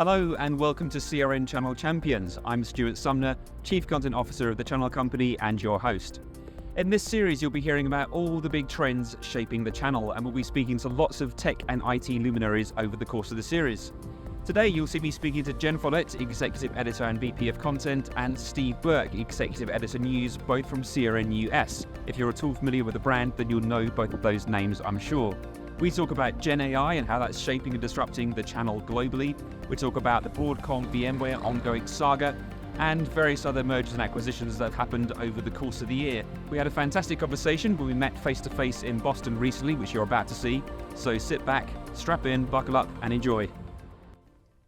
Hello and welcome to CRN Channel Champions. I'm Stuart Sumner, Chief Content Officer of the channel company and your host. In this series, you'll be hearing about all the big trends shaping the channel, and we'll be speaking to lots of tech and IT luminaries over the course of the series. Today, you'll see me speaking to Jen Follett, Executive Editor and VP of Content, and Steve Burke, Executive Editor News, both from CRN US. If you're at all familiar with the brand, then you'll know both of those names, I'm sure. We talk about GenAI and how that's shaping and disrupting the channel globally. We talk about the Broadcom VMware ongoing saga and various other mergers and acquisitions that have happened over the course of the year. We had a fantastic conversation when we met face-to-face in Boston recently, which you're about to see. So sit back, strap in, buckle up and enjoy.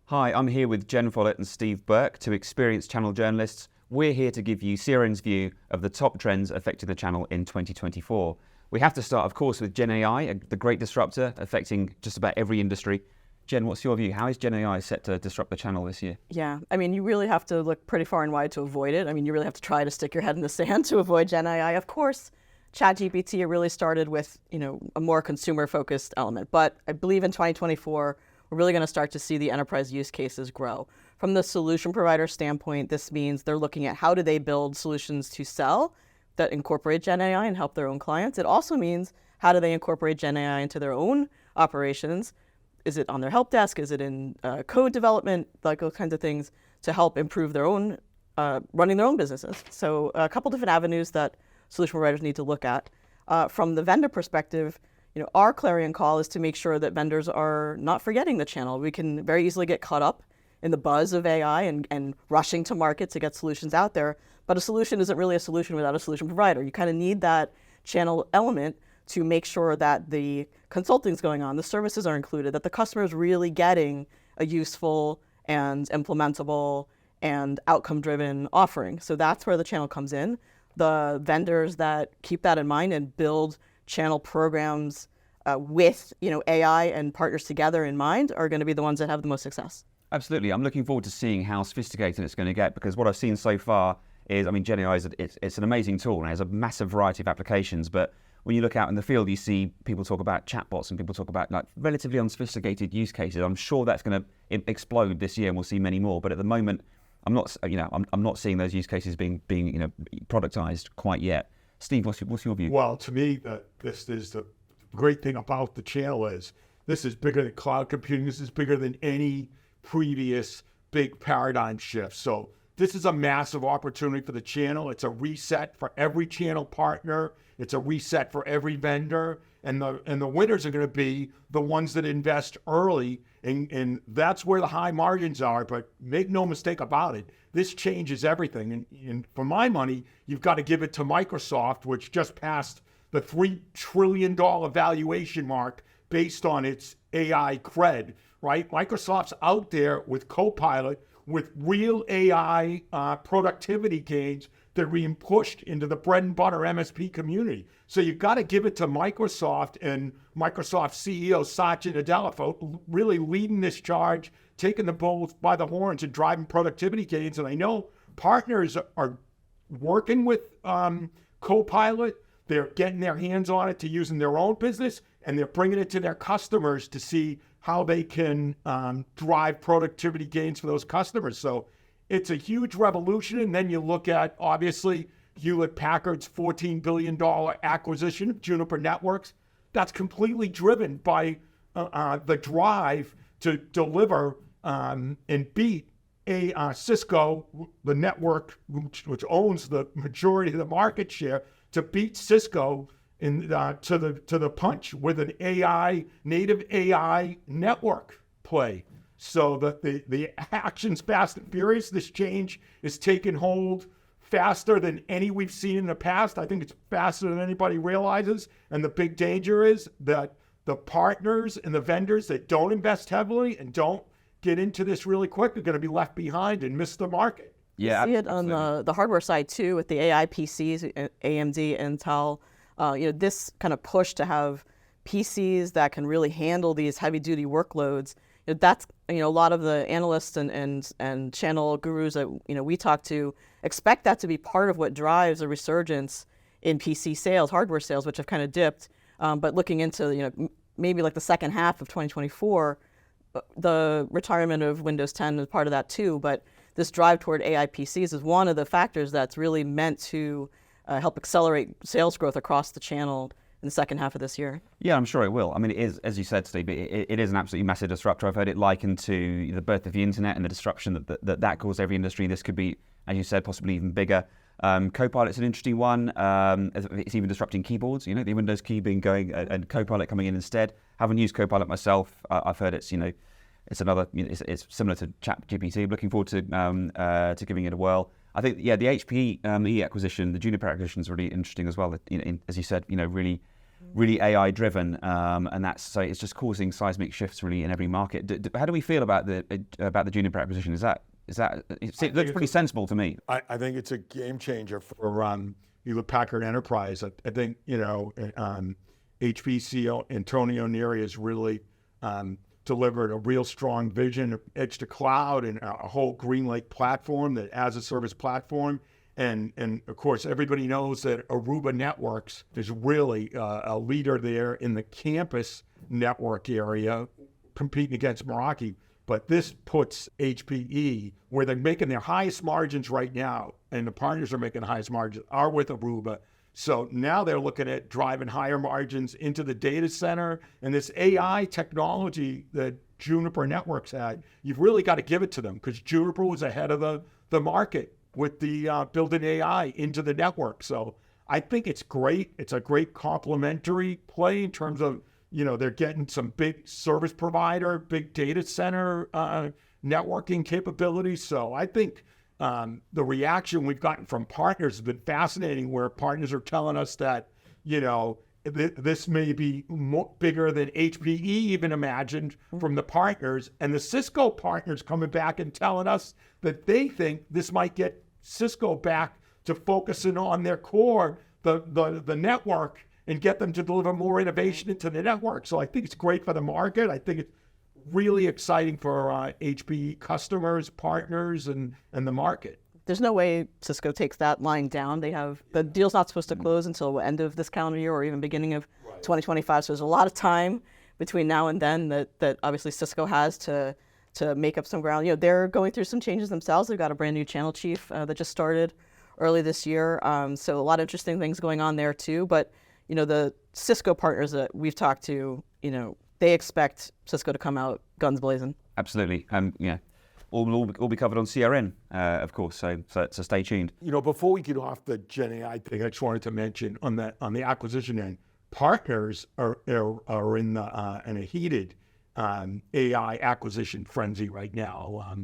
Hi, I'm here with Jen Follett and Steve Burke, two experienced channel journalists. We're here to give you CRN's view of the top trends affecting the channel in 2024. We have to start, of course, with GenAI, the great disruptor affecting just about every industry. Jen, what's your view? How is GenAI set to disrupt the channel this year? Yeah, I mean, you really have to look pretty far and wide to avoid it. I mean, you really have to try to stick your head in the sand to avoid GenAI. Of course, ChatGPT really started with, a more consumer-focused element. But I believe in 2024, we're really going to start to see the enterprise use cases grow. From the solution provider standpoint, this means they're looking at how do they build solutions to sell that incorporate GenAI and help their own clients. It also means how do they incorporate GenAI into their own operations? Is it on their help desk? Is it in code development? Like those kinds of things to help improve their own, running their own businesses. So a couple different avenues that solution providers need to look at. From the vendor perspective, our clarion call is to make sure that vendors are not forgetting the channel. We can very easily get caught up in the buzz of AI and rushing to market to get solutions out there. But a solution isn't really a solution without a solution provider. You kind of need that channel element to make sure that the consulting's going on, the services are included, that the customer is really getting a useful and implementable and outcome-driven offering. So that's where the channel comes in. The vendors that keep that in mind and build channel programs with AI and partners together in mind are going to be the ones that have the most success. Absolutely. I'm looking forward to seeing how sophisticated it's going to get, because what I've seen so far is, GenAI it's an amazing tool and has a massive variety of applications. But when you look out in the field, you see people talk about chatbots and people talk about like relatively unsophisticated use cases. I'm sure that's going to explode this year, and we'll see many more. But at the moment, I'm not seeing those use cases being productized quite yet. Steve, what's your view? Well, to me, this is the great thing about the channel is this is bigger than cloud computing. This is bigger than any previous big paradigm shift. So this is a massive opportunity for the channel. It's a reset for every channel partner. It's a reset for every vendor. And the winners are going to be the ones that invest early. And that's where the high margins are. But make no mistake about it, this changes everything. And for my money, you've got to give it to Microsoft, which just passed the $3 trillion valuation mark based on its AI cred, right? Microsoft's out there with Copilot, with real AI productivity gains that are being pushed into the bread and butter MSP community. So you've got to give it to Microsoft and Microsoft CEO Satya Nadella for really leading this charge, taking the bull by the horns and driving productivity gains. And I know partners are working with Copilot. They're getting their hands on it to use in their own business, and they're bringing it to their customers to see how they can drive productivity gains for those customers. So it's a huge revolution. And then you look at, obviously, Hewlett-Packard's $14 billion acquisition of Juniper Networks. That's completely driven by the drive to deliver and beat Cisco, the network which owns the majority of the market share, to beat Cisco to the punch with an native AI network play. So the action's fast and furious. This change is taking hold faster than any we've seen in the past. I think it's faster than anybody realizes. And the big danger is that the partners and the vendors that don't invest heavily and don't get into this really quick are going to be left behind and miss the market. Yeah, you see it on the hardware side too, with the AI PCs, AMD, Intel. This kind of push to have PCs that can really handle these heavy-duty workloads. That's a lot of the analysts and channel gurus that we talk to expect that to be part of what drives a resurgence in PC sales, hardware sales, which have kind of dipped. But looking into maybe like the second half of 2024, the retirement of Windows 10 is part of that too, but this drive toward AI PCs is one of the factors that's really meant to help accelerate sales growth across the channel in the second half of this year. Yeah, I'm sure it will. I mean, it is, as you said, Steve, it is an absolutely massive disruptor. I've heard it likened to the birth of the internet and the disruption that caused every industry. This could be, as you said, possibly even bigger. Copilot's an interesting one. It's even disrupting keyboards, the Windows key being going and Copilot coming in instead. Haven't used Copilot myself. I've heard it's, it's another, it's similar to ChatGPT. Looking forward to giving it a whirl. I think, the HPE acquisition, the Juniper acquisition is really interesting as well. As you said, really AI driven, and it's just causing seismic shifts really in every market. How do we feel about the Juniper acquisition? It looks pretty sensible to me. I think it's a game changer for Hewlett Packard Enterprise. I think HPE CEO Antonio Neri has really delivered a real strong vision of edge to cloud and a whole GreenLake platform, that as a service platform. And of course, everybody knows that Aruba Networks is really a leader there in the campus network area, competing against Meraki. But this puts HPE where they're making their highest margins right now, and the partners are making the highest margins are with Aruba. So now they're looking at driving higher margins into the data center, and this AI technology that Juniper Networks had, you've really got to give it to them, because Juniper was ahead of the market with the building AI into the network. So I think it's great. It's a great complementary play in terms of, they're getting some big service provider, big data center networking capabilities. So I think the reaction we've gotten from partners has been fascinating, where partners are telling us that, this may be bigger than HPE even imagined from the partners, and the Cisco partners coming back and telling us that they think this might get Cisco back to focusing on their core, the network, and get them to deliver more innovation into the network. So I think it's great for the market. I think it's really exciting for HPE customers, partners, and the market. There's no way Cisco takes that line down. The deal's not supposed to close until the end of this calendar year or even beginning of 2025. So there's a lot of time between now and then that obviously Cisco has to make up some ground. They're going through some changes themselves. They've got a brand new channel chief that just started early this year. So a lot of interesting things going on there too. But the Cisco partners that we've talked to, they expect Cisco to come out guns blazing. Absolutely. All be covered on CRN, of course. So stay tuned. Before we get off the GenAI thing, I just wanted to mention on the acquisition end, partners are in a heated AI acquisition frenzy right now.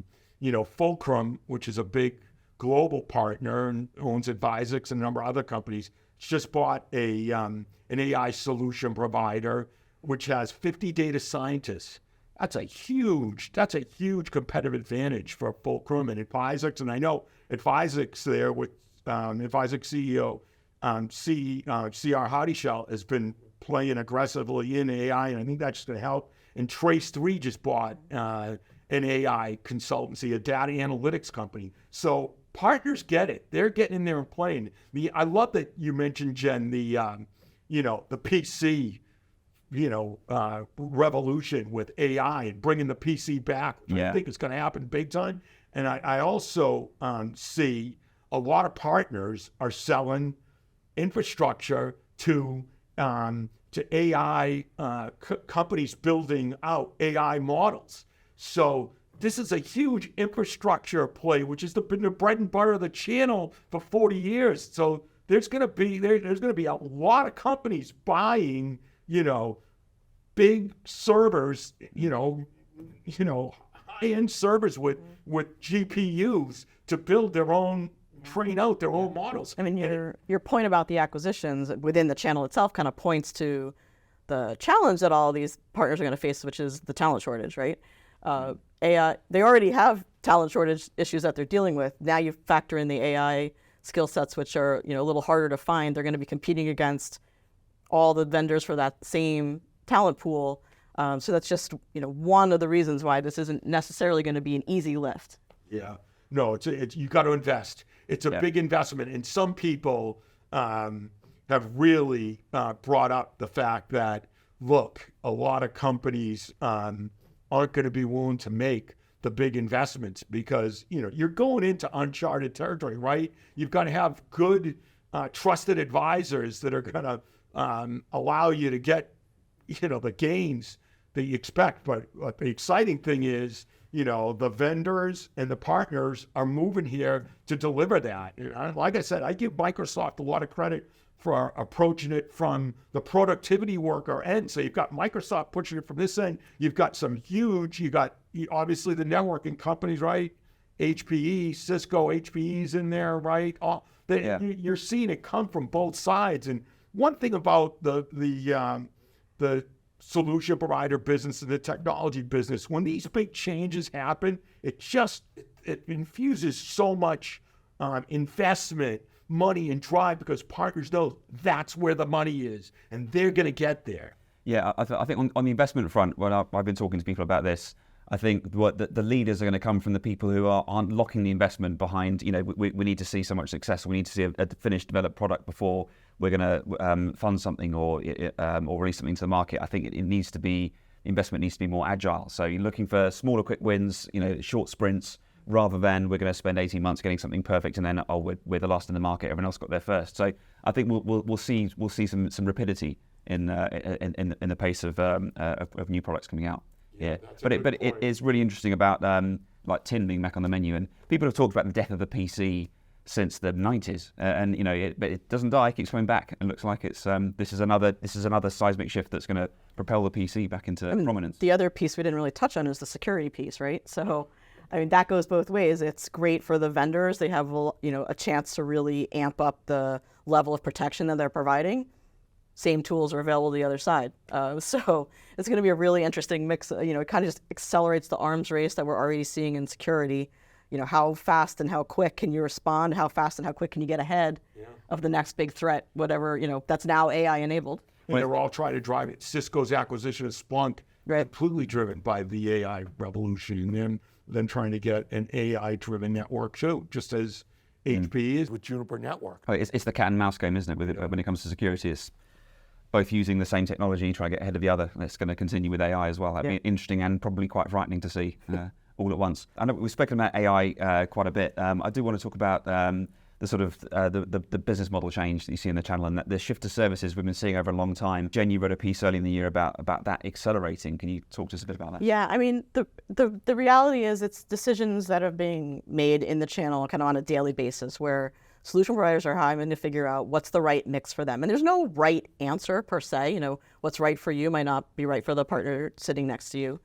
Fulcrum, which is a big global partner and owns Advisix and a number of other companies, just bought an AI solution provider which has 50 data scientists. That's a huge competitive advantage for Fulcrum and Advisix. And I know Advisix there with Advisix CEO C.R. Hoddishell has been playing aggressively in AI, and I think that's going to help. And Trace3 just bought an AI consultancy, a data analytics company. So partners get it. They're getting in there and playing. I love that you mentioned, Jen, the PC revolution with AI and bringing the PC back, which I think is going to happen big time. And I also see a lot of partners are selling infrastructure to AI companies building out AI models. So this is a huge infrastructure play, which has been the bread and butter of the channel for 40 years. So there's going to be a lot of companies buying, big servers, high-end servers with GPUs to build their own, train out their own models. I mean, your point about the acquisitions within the channel itself kind of points to the challenge that all these partners are going to face, which is the talent shortage, right? AI, they already have talent shortage issues that they're dealing with. Now you factor in the AI skill sets, which are a little harder to find. They're going to be competing against all the vendors for that same talent pool. So that's just one of the reasons why this isn't necessarily going to be an easy lift. Yeah, no, it's you got to invest. It's a big investment, and some people have really brought up the fact that, look, a lot of companies aren't going to be willing to make the big investments because, you're going into uncharted territory, right? You've got to have good, trusted advisors that are going to allow you to get, the gains that you expect. But the exciting thing is, the vendors and the partners are moving here to deliver that. Like I said, I give Microsoft a lot of credit for approaching it from the productivity worker end. So you've got Microsoft pushing it from this end. You've got obviously the networking companies, right? HPE, Cisco, HPE's in there, right? You're seeing it come from both sides. And one thing about the solution provider business and the technology business, when these big changes happen, it infuses so much investment, money, and drive because partners know that's where the money is and they're going to get there. Yeah, I think on the investment front, when I've been talking to people about this, I think the leaders are going to come from the people who aren't locking the investment behind, we need to see so much success, we need to see a finished developed product before we're going to fund something or release something to the market. I think investment needs to be more agile. So you're looking for smaller, quick wins, short sprints, rather than we're going to spend 18 months getting something perfect and then we're the last in the market, everyone else got there first. So I think we'll see some rapidity in the pace of new products coming out. Yeah, but it is really interesting about like tin being back on the menu, and people have talked about the death of the PC since the 90s, but it doesn't die; it keeps coming back, and looks like it's this is another seismic shift that's going to propel the PC back into prominence. The other piece we didn't really touch on is the security piece, right? So, that goes both ways. It's great for the vendors; they have a chance to really amp up the level of protection that they're providing. Same tools are available to the other side. So it's going to be a really interesting mix. It kind of just accelerates the arms race that we're already seeing in security. How fast and how quick can you respond? How fast and how quick can you get ahead of the next big threat, whatever, that's now AI enabled. And they're all trying to drive it. Cisco's acquisition of Splunk, completely driven by the AI revolution, and then trying to get an AI-driven network too, just as HPE is with Juniper Network. Oh, it's the cat and mouse game, isn't it? When it comes to security, it's both using the same technology, try to get ahead of the other. It's going to continue with AI as well. That'd be interesting and probably quite frightening to see all at once. I know we've spoken about AI quite a bit. I do want to talk about the sort of the business model change that you see in the channel and the shift to services we've been seeing over a long time. Jen, you wrote a piece early in the year about that accelerating. Can you talk to us a bit about that? Yeah, the reality is it's decisions that are being made in the channel kind of on a daily basis where solution providers are having to figure out what's the right mix for them. And there's no right answer per se. What's right for you might not be right for the partner sitting next to you.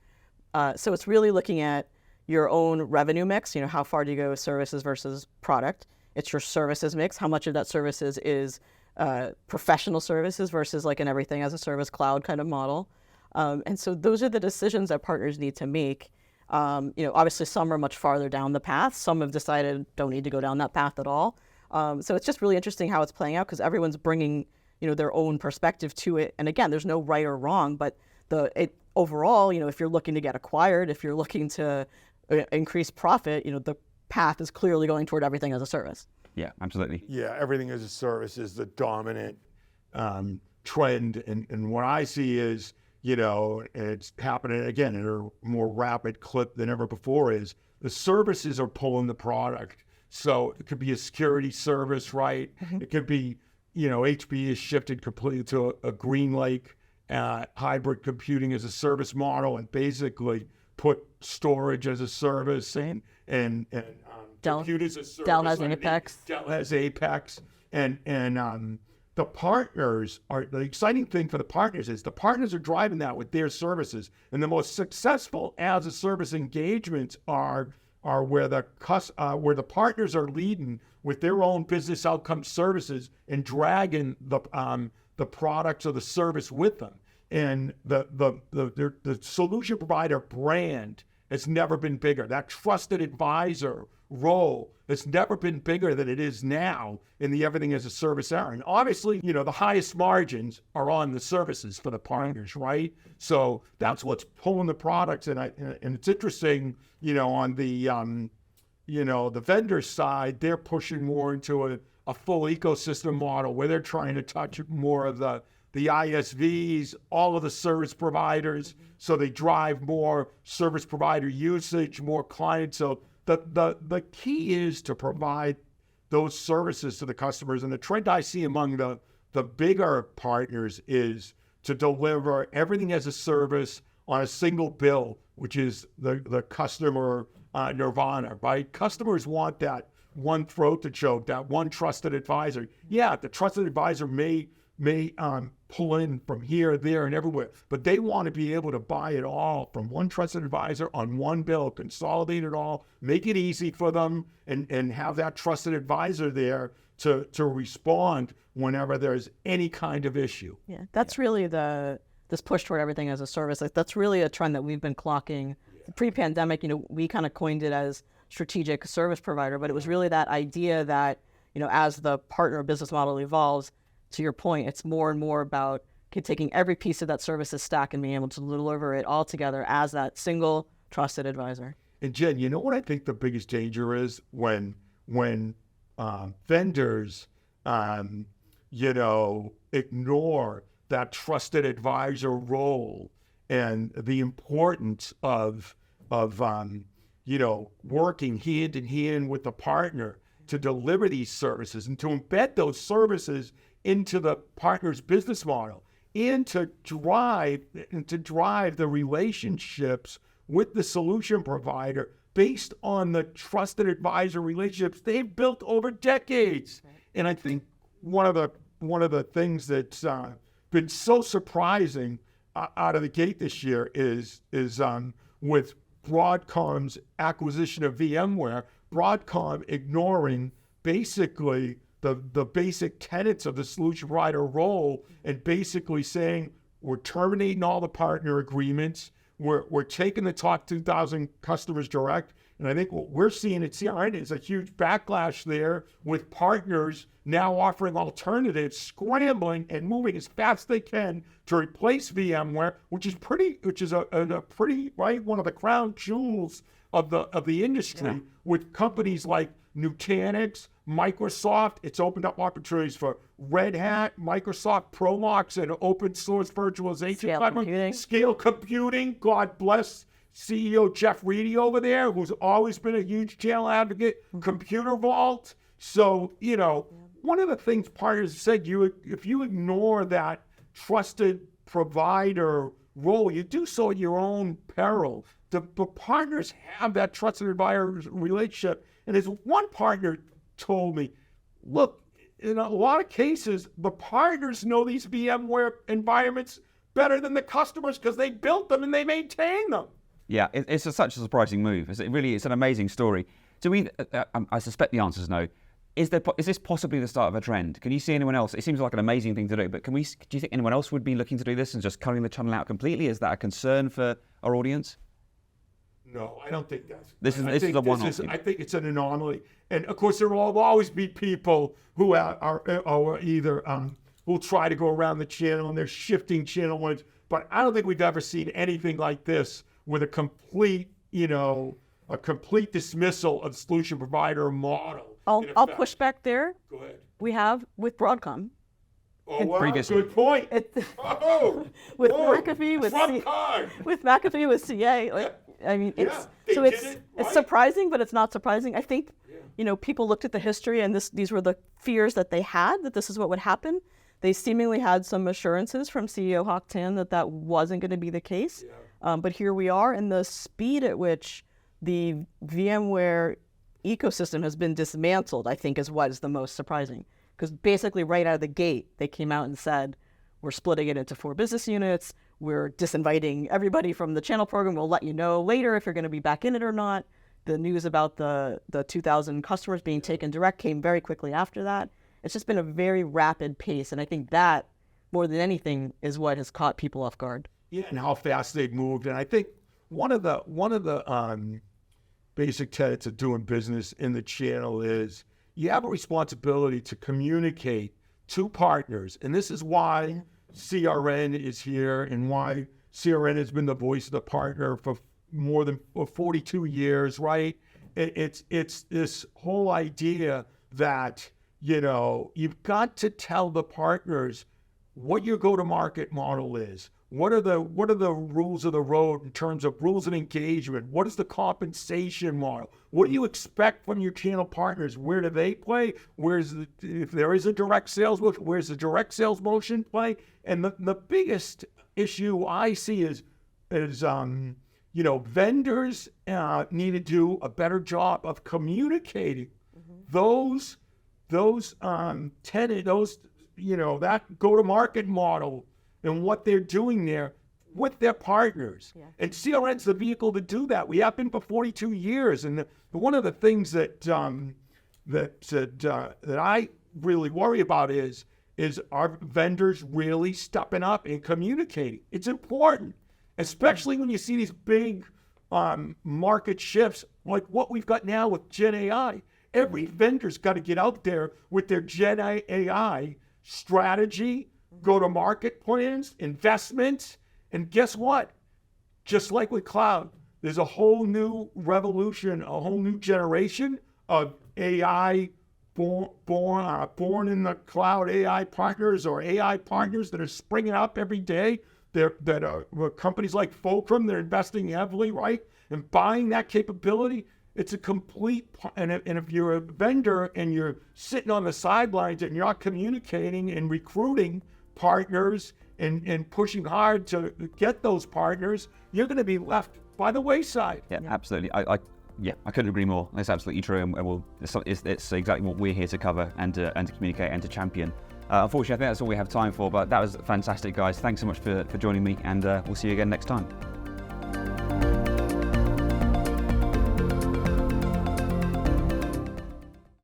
So it's really looking at your own revenue mix. How far do you go with services versus product? It's your services mix. How much of that services is professional services versus like an everything as a service cloud kind of model. And so those are the decisions that partners need to make. Obviously some are much farther down the path. Some have decided don't need to go down that path at all. So it's just really interesting how it's playing out because everyone's bringing, their own perspective to it. And again, there's no right or wrong, but overall, if you're looking to get acquired, if you're looking to increase profit, the path is clearly going toward everything as a service. Yeah, absolutely. Yeah, everything as a service is the dominant trend. And what I see is, it's happening again at a more rapid clip than ever before, is the services are pulling the product. So it could be a security service, right? Mm-hmm. It could be, HPE has shifted completely to a GreenLake hybrid computing as a service model and basically put storage as a service and compute as a service. Dell has Apex. Dell has Apex. And the partners the exciting thing for the partners is the partners are driving that with their services. And the most successful as a service engagements are where the partners are leading with their own business outcome services and dragging the products or the service with them. And the solution provider brand has never been bigger. That trusted advisor role has never been bigger than it is now in the everything as a service era. And obviously, the highest margins are on the services for the partners, right? So that's what's pulling the products. And it's interesting, on the the vendor side, they're pushing more into a full ecosystem model where they're trying to touch more of the the ISVs, all of the service providers. So they drive more service provider usage, more clients. So the key is to provide those services to the customers. And the trend I see among the bigger partners is to deliver everything as a service on a single bill, which is the customer nirvana, right? Customers want that one throat to choke, that one trusted advisor. Yeah, the trusted advisor may pull in from here, there, and everywhere, but they want to be able to buy it all from one trusted advisor on one bill, consolidate it all, make it easy for them, and have that trusted advisor there to respond whenever there's any kind of issue. Yeah, that's really this push toward everything as a service. Like, that's really a trend that we've been clocking. Pre-pandemic, we kind of coined it as strategic service provider, but it was really that idea that, as the partner business model evolves, to your point, it's more and more about taking every piece of that services stack and being able to deliver it all together as that single trusted advisor. And Jen, you know what I think the biggest danger is when vendors, ignore that trusted advisor role and the importance of working hand in hand with the partner to deliver these services and to embed those services into the partner's business model and to drive the relationships with the solution provider based on the trusted advisor relationships they've built over decades. Right. And I think one of the things that's been so surprising out of the gate this year is with Broadcom's acquisition of VMware, Broadcom ignoring basically the basic tenets of the solution provider role and basically saying we're terminating all the partner agreements, we're taking the top 2,000 customers direct. And I think what we're seeing at CRN is a huge backlash there with partners now offering alternatives, scrambling and moving as fast as they can to replace VMware, which is a pretty one of the crown jewels of the industry, with companies like Nutanix, Microsoft. It's opened up opportunities for Red Hat, Microsoft Prolox, and open source virtualization. Scale computing. God bless CEO Jeff Reedy over there, who's always been a huge channel advocate. Computer Vault. So, one of the things partners said, if you ignore that trusted provider role, you do so at your own peril. The partners have that trusted advisor relationship. And as one partner told me, look, in a lot of cases, the partners know these VMware environments better than the customers because they built them and they maintain them. Yeah, it's such a surprising move. It's an amazing story. So I suspect the answer is no. Is this possibly the start of a trend? Can you see anyone else? It seems like an amazing thing to do, but do you think anyone else would be looking to do this and just cutting the channel out completely? Is that a concern for our audience? No, I don't think that's. This is a one-off. I think it's an anomaly, and of course there will always be people who are either will try to go around the channel and they're shifting channel ones. But I don't think we've ever seen anything like this with a complete dismissal of the solution provider model. I'll push back there. Go ahead. We have with Broadcom. Oh, wow, good point. With McAfee, with CA. It's surprising, but it's not surprising. I think, people looked at the history and these were the fears that they had, that this is what would happen. They seemingly had some assurances from CEO Hock Tan that wasn't going to be the case. Yeah. But here we are, and the speed at which the VMware ecosystem has been dismantled, I think, is what is the most surprising. Because basically right out of the gate, they came out and said, we're splitting it into 4 business units. We're disinviting everybody from the channel program. We'll let you know later if you're going to be back in it or not. The news about the 2,000 customers being taken direct came very quickly after that. It's just been a very rapid pace. And I think that, more than anything, is what has caught people off guard. Yeah, and how fast they've moved. And I think one of the basic tenets of doing business in the channel is you have a responsibility to communicate to partners. And this is why CRN is here and why CRN has been the voice of the partner for more than 42 years, right? It's this whole idea that, you've got to tell the partners what your go-to-market model is. What are the rules of the road in terms of rules of engagement? What is the compensation model? What do you expect from your channel partners? Where do they play? If there is a direct sales motion, where's the direct sales motion play? And the biggest issue I see is vendors need to do a better job of communicating that go-to-market model and what they're doing there with their partners. Yeah. And CRN's the vehicle to do that. We have been for 42 years. And one of the things that I really worry about is our vendors really stepping up and communicating. It's important, especially when you see these big market shifts like what we've got now with GenAI. Every vendor's got to get out there with their GenAI strategy, go-to-market plans, investments, and guess what? Just like with cloud, there's a whole new revolution, a whole new generation of AI born in the cloud AI partners or AI partners that are springing up every day. That are companies like Fulcrum, they're investing heavily, right, and buying that capability. It's a complete, and if you're a vendor and you're sitting on the sidelines and you're not communicating and recruiting partners and pushing hard to get those partners, you're going to be left by the wayside. Yeah, absolutely. I couldn't agree more. That's absolutely true, and it's exactly what we're here to cover and to communicate and to champion. Unfortunately, I think that's all we have time for, but that was fantastic, guys. Thanks so much for joining me, and we'll see you again next time.